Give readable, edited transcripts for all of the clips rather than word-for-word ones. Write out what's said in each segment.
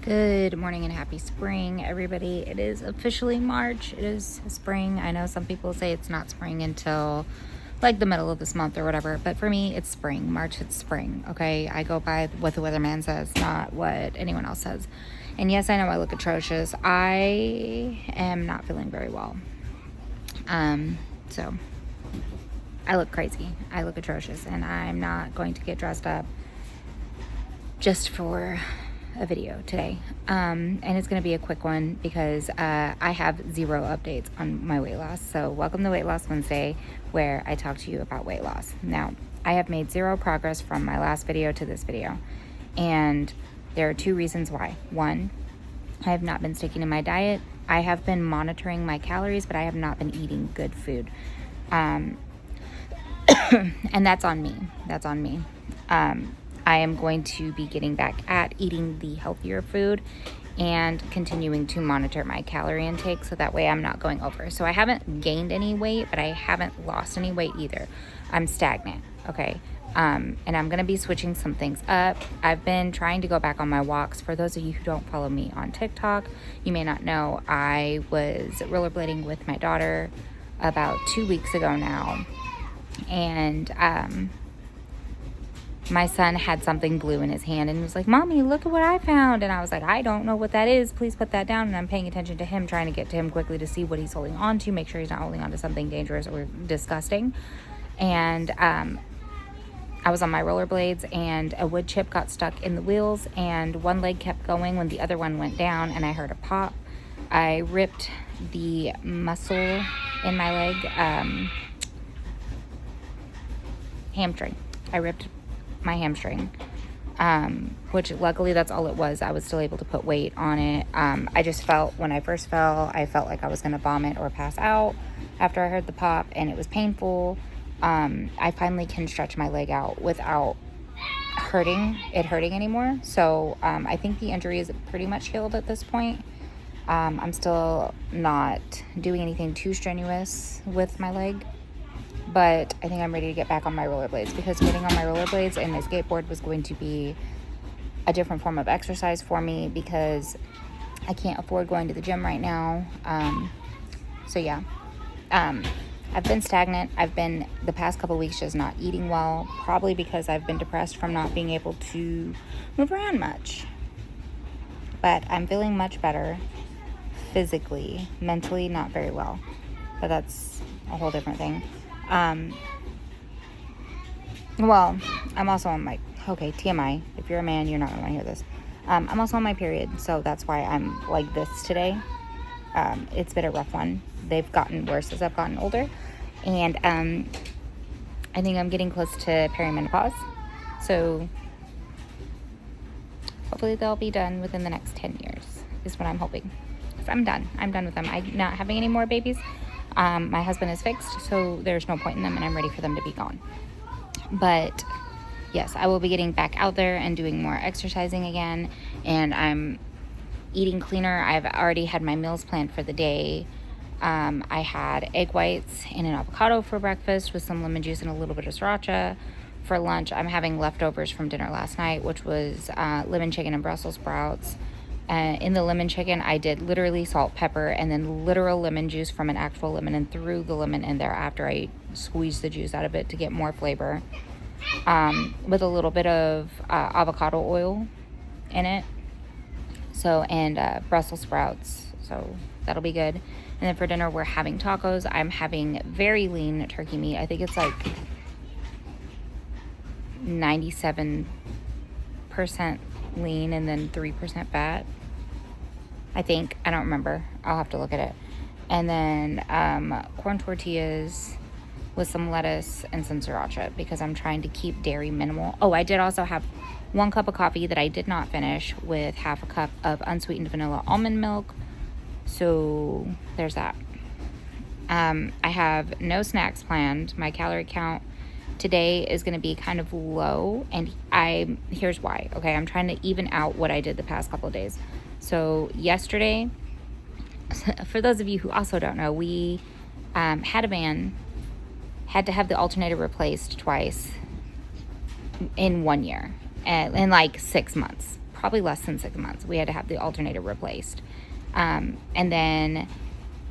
Good morning and happy spring, everybody. It is officially March. It is spring. I know some people say it's not spring until like the middle of this month or whatever, but for me, it's spring. March, it's spring, okay? I go by what the weatherman says, not what anyone else says. And yes, I know I look atrocious. I am not feeling very well. So I look crazy. I look atrocious, and I'm not going to get dressed up just for a video today, and it's going to be a quick one because I have zero updates on my weight loss. So welcome to Weight Loss Wednesday, where I talk to you about weight loss. Now, I have made zero progress from my last video to this video, and there are two reasons why. One, I have not been sticking to my diet. I have been monitoring my calories, but I have not been eating good food, and that's on me. I am going to be getting back at eating the healthier food and continuing to monitor my calorie intake so that way I'm not going over. So I haven't gained any weight, but I haven't lost any weight either. I'm stagnant, okay? And I'm going to be switching some things up. I've been trying to go back on my walks. For those of you who don't follow me on TikTok, you may not know I was rollerblading with my daughter about 2 weeks ago now. And my son had something blue in his hand and he was like, "Mommy, look at what I found." And I was like, "I don't know what that is. Please put that down." And I'm paying attention to him, trying to get to him quickly to see what he's holding on to, make sure he's not holding on to something dangerous or disgusting. And I was on my rollerblades and a wood chip got stuck in the wheels and one leg kept going when the other one went down and I heard a pop. I ripped the muscle in my leg, hamstring. I ripped my hamstring, which luckily that's all it was. I was still able to put weight on it. I just felt, when I first fell, I felt like I was going to vomit or pass out after I heard the pop, and it was painful. I finally can stretch my leg out without hurting anymore. So I think the injury is pretty much healed at this point. I'm still not doing anything too strenuous with my leg, but I think I'm ready to get back on my rollerblades, because getting on my rollerblades and my skateboard was going to be a different form of exercise for me because I can't afford going to the gym right now. So yeah, I've been stagnant. I've been the past couple weeks just not eating well, probably because I've been depressed from not being able to move around much. But I'm feeling much better physically, mentally not very well, but that's a whole different thing. Well, I'm also on my, okay, TMI, if you're a man, you're not going to want to hear this. I'm also on my period, so that's why I'm like this today. It's been a rough one. They've gotten worse as I've gotten older, and I think I'm getting close to perimenopause, so hopefully they'll be done within the next 10 years, is what I'm hoping. So I'm done with them. I'm not having any more babies. My husband is fixed, so there's no point in them, and I'm ready for them to be gone. But yes, I will be getting back out there and doing more exercising again, and I'm eating cleaner. I've already had my meals planned for the day. I had egg whites and an avocado for breakfast with some lemon juice and a little bit of sriracha. For lunch, I'm having leftovers from dinner last night, which was lemon chicken and Brussels sprouts. In the lemon chicken, I did literally salt, pepper, and then literal lemon juice from an actual lemon, and threw the lemon in there after I squeezed the juice out of it to get more flavor, with a little bit of avocado oil in it. So, and Brussels sprouts. So that'll be good. And then for dinner, we're having tacos. I'm having very lean turkey meat. I think it's like 97% lean and then 3% fat, I think. I don't remember. I'll have to look at it. And then corn tortillas with some lettuce and some sriracha, because I'm trying to keep dairy minimal. Oh, I did also have 1 cup of coffee that I did not finish, with half a cup of unsweetened vanilla almond milk. So there's that. I have no snacks planned. My calorie count today is going to be kind of low, and here's why. Okay, I'm trying to even out what I did the past couple of days. So yesterday, for those of you who also don't know, we had a van, had to have the alternator replaced twice in 1 year, in like 6 months, probably less than 6 months. We had to have the alternator replaced. And then,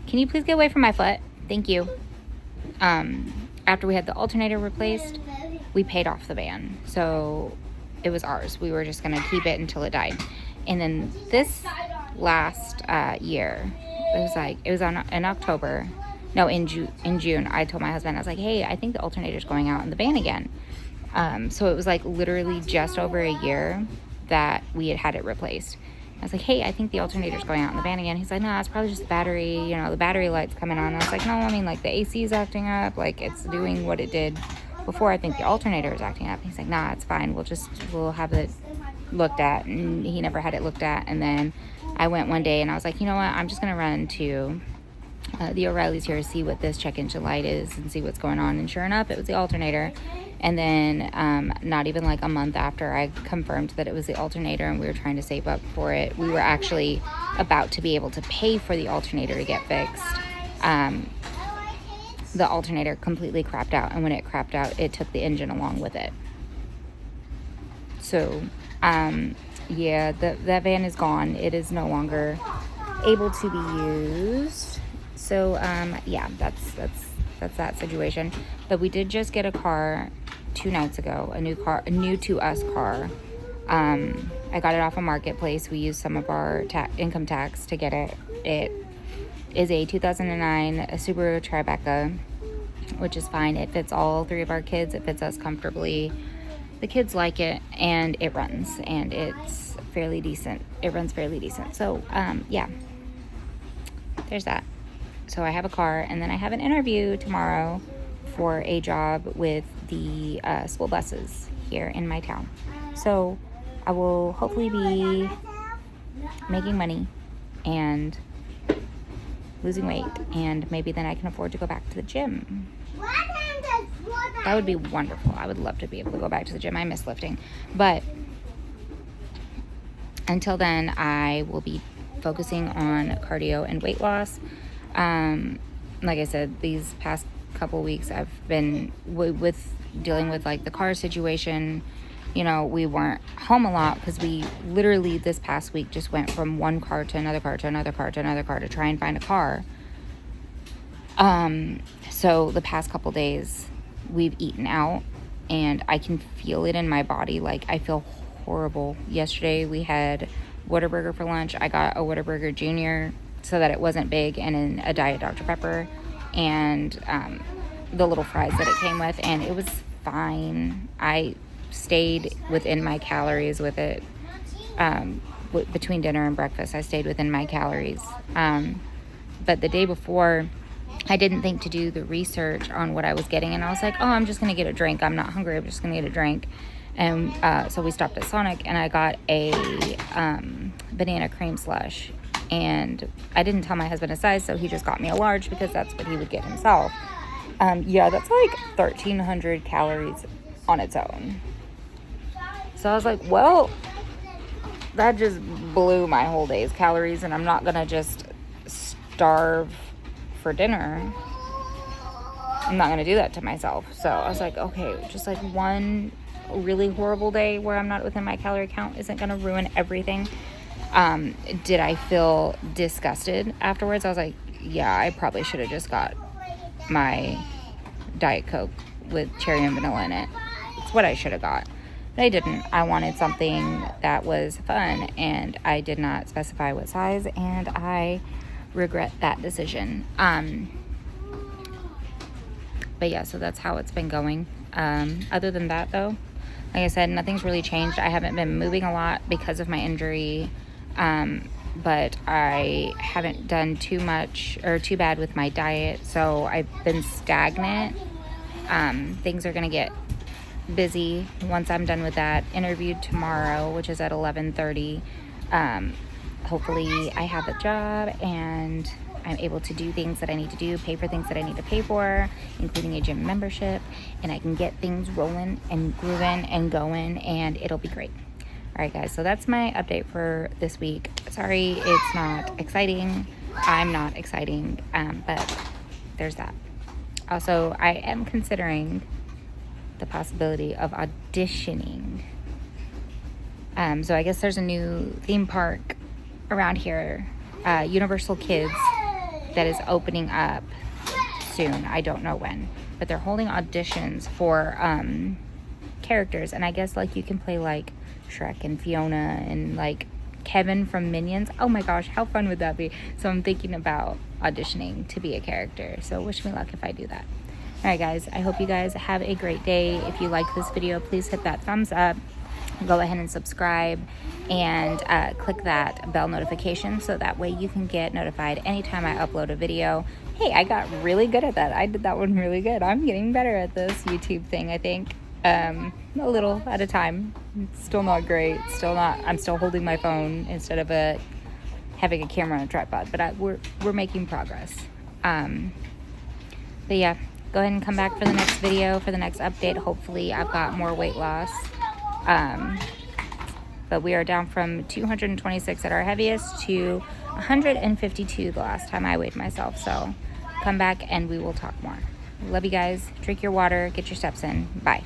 can you please get away from my foot? Thank you. After we had the alternator replaced, we paid off the van. So it was ours. We were just going to keep it until it died. And then this last year, it was in October. No, in June, I told my husband, I was like, hey, I think the alternator's going out in the van again. So it was like literally just over a year that we had it replaced. I was like, hey, I think the alternator's going out in the van again. He's like, no, it's probably just the battery, the battery light's coming on. And I was like, no, I mean, like the AC is acting up, like it's doing what it did before. I think the alternator is acting up. He's like, nah, it's fine. We'll have it looked at. And he never had it looked at. And then I went one day and I was like, you know what, I'm just going to run to the O'Reilly's here to see what this check engine light is and see what's going on. And sure enough, it was the alternator. And then not even like a month after I confirmed that it was the alternator and we were trying to save up for it, we were actually about to be able to pay for the alternator to get fixed. The alternator completely crapped out, and when it crapped out, it took the engine along with it. So yeah, that van is gone. It is no longer able to be used. So yeah, that's that situation. But we did just get a car 2 nights ago, a new to us car. I got it off a marketplace. We used some of our income tax to get it. It is a 2009 Subaru Tribeca, which is fine. It fits all 3 of our kids. It fits us comfortably. The kids like it, and it runs, and it's fairly decent. It runs fairly decent. So yeah, there's that. So I have a car, and then I have an interview tomorrow for a job with the school buses here in my town. So I will hopefully be making money and losing weight, and maybe then I can afford to go back to the gym. That would be wonderful. I would love to be able to go back to the gym. I miss lifting. But until then, I will be focusing on cardio and weight loss. Like I said, these past couple weeks I've been with dealing with like the car situation. We weren't home a lot because we literally this past week just went from one car to another car to another car to another car to try and find a car. So the past couple days we've eaten out, and I can feel it in my body. Like I feel horrible. Yesterday we had Whataburger for lunch. I got a Whataburger Junior so that it wasn't big, and in a Diet Dr. Pepper, and the little fries that it came with, and it was fine. I stayed within my calories with it. Between dinner and breakfast, I stayed within my calories. But the day before, I didn't think to do the research on what I was getting, and I was like, oh, I'm just going to get a drink. I'm not hungry. I'm just going to get a drink. And so we stopped at Sonic, and I got a banana cream slush. And I didn't tell my husband a size, so he just got me a large because that's what he would get himself. Yeah, that's like 1,300 calories on its own. So I was like, well, that just blew my whole day's calories, and I'm not going to just starve for dinner. I'm not going to do that to myself. So I was like, okay, just like one really horrible day where I'm not within my calorie count isn't going to ruin everything. Did I feel disgusted afterwards? I was like, yeah, I probably should have just got my Diet Coke with cherry and vanilla in it. It's what I should have got. But I didn't. I wanted something that was fun, and I did not specify what size, and I regret that decision. But yeah, so that's how it's been going. Other than that, though, like I said, nothing's really changed. I haven't been moving a lot because of my injury. But I haven't done too much or too bad with my diet, so I've been stagnant. Things are going to get busy once I'm done with that interview tomorrow, which is at 11:30. Hopefully I have a job and I'm able to do things that I need to do, pay for things that I need to pay for, including a gym membership, and I can get things rolling and grooving and going, and it'll be great. All right, guys, so that's my update for this week. Sorry it's not exciting. I'm not exciting, but there's that. Also, I am considering the possibility of auditioning So I guess there's a new theme park around here, Universal Kids, that is opening up soon. I don't know when, but they're holding auditions for characters, and I guess like you can play like Shrek and Fiona and like Kevin from Minions. Oh my gosh, how fun would that be? So I'm thinking about auditioning to be a character, so wish me luck if I do that. All right guys, I hope you guys have a great day. If you like this video, please hit that thumbs up, go ahead and subscribe, and click that bell notification so that way you can get notified anytime I upload a video. Hey, I got really good at that. I did that one really good. I'm getting better at this YouTube thing, I think. A little at a time. It's still not great. I'm still holding my phone instead of having a camera on a tripod, but we're making progress. But yeah, go ahead and come back for the next video, for the next update. Hopefully I've got more weight loss. But we are down from 226 at our heaviest to 152 the last time I weighed myself. So come back and we will talk more. Love you guys. Drink your water. Get your steps in. Bye.